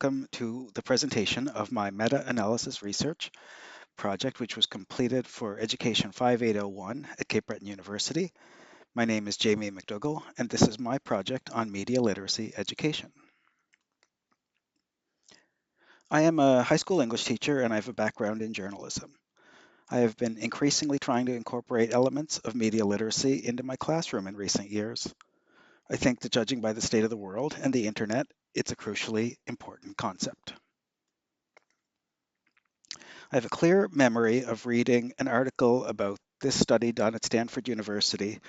welcome to the presentation of my meta-analysis research project, which was completed for Education 5801 at Cape Breton University. My name is Jamie McDougall, and this is my project on media literacy education. I am a high school English teacher, and I have a background in journalism. I have been increasingly trying to incorporate elements of media literacy into my classroom in recent years. I think that judging by the state of the world and the internet, it's a crucially important concept. I have a clear memory of reading an article about this study done at Stanford University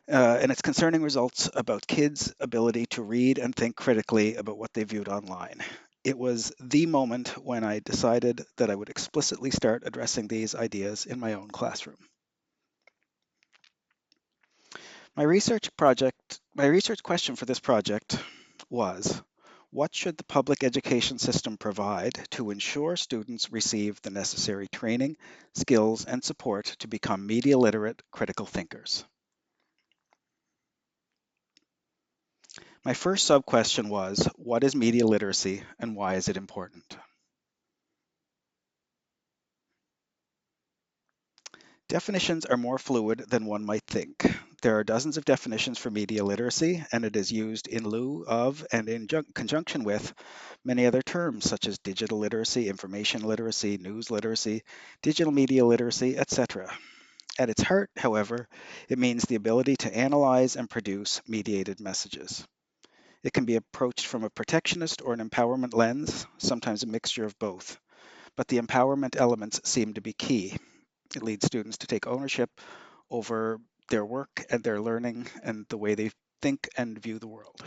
and its concerning results about kids' ability to read and think critically about what they viewed online. It was the moment when I decided that I would explicitly start addressing these ideas in my own classroom. My research question for this project was, what should the public education system provide to ensure students receive the necessary training, skills, and support to become media literate critical thinkers? My first sub-question was, what is media literacy and why is it important? Definitions are more fluid than one might think. There are dozens of definitions for media literacy, and it is used in lieu of and in conjunction with many other terms such as digital literacy, information literacy, news literacy, digital media literacy, etc. At its heart, however, it means the ability to analyze and produce mediated messages. It can be approached from a protectionist or an empowerment lens, sometimes a mixture of both. But the empowerment elements seem to be key. It leads students to take ownership over their work and their learning and the way they think and view the world.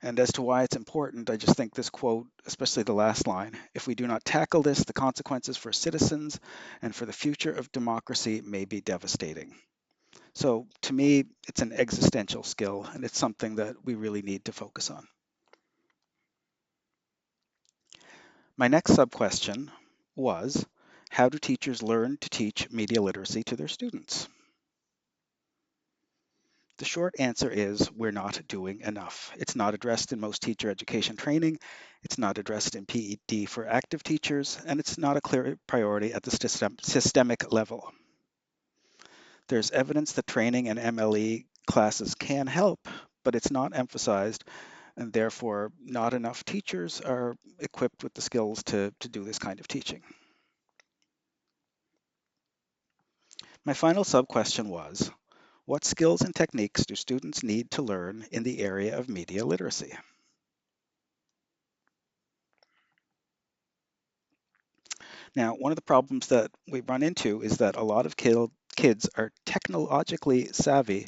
And as to why it's important, I just think this quote, especially the last line, if we do not tackle this, the consequences for citizens and for the future of democracy may be devastating. So to me, it's an existential skill, and it's something that we really need to focus on. My next sub-question was, how do teachers learn to teach media literacy to their students? The short answer is we're not doing enough. It's not addressed in most teacher education training, it's not addressed in PED for active teachers, and it's not a clear priority at the systemic level. There's evidence that training and MLE classes can help, but it's not emphasized, and therefore not enough teachers are equipped with the skills to do this kind of teaching. My final sub-question was, what skills and techniques do students need to learn in the area of media literacy? Now, one of the problems that we run into is that a lot of kids are technologically savvy,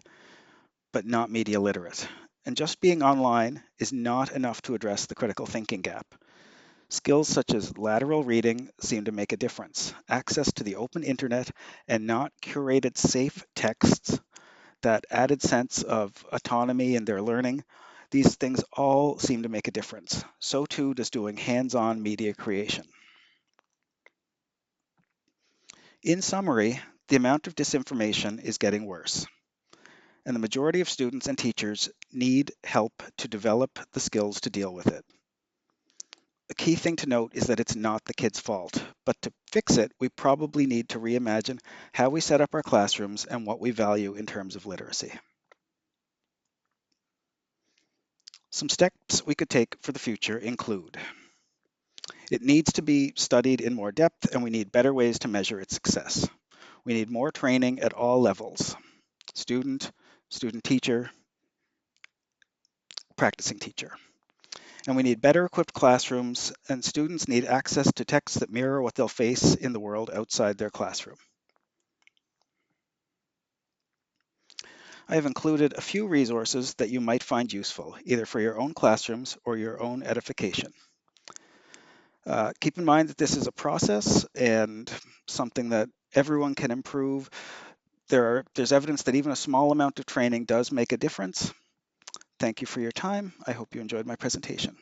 but not media literate. And just being online is not enough to address the critical thinking gap. Skills such as lateral reading seem to make a difference. Access to the open internet and not curated safe texts, that added sense of autonomy in their learning, these things all seem to make a difference. So too does doing hands-on media creation. In summary, the amount of disinformation is getting worse, and the majority of students and teachers need help to develop the skills to deal with it. The key thing to note is that it's not the kids' fault, but to fix it, we probably need to reimagine how we set up our classrooms and what we value in terms of literacy. Some steps we could take for the future include: it needs to be studied in more depth, and we need better ways to measure its success. We need more training at all levels: student, student teacher, practicing teacher. And we need better equipped classrooms, and students need access to texts that mirror what they'll face in the world outside their classroom. I have included a few resources that you might find useful, either for your own classrooms or your own edification. Keep in mind that this is a process and something that everyone can improve. There's evidence that even a small amount of training does make a difference. Thank you for your time. I hope you enjoyed my presentation.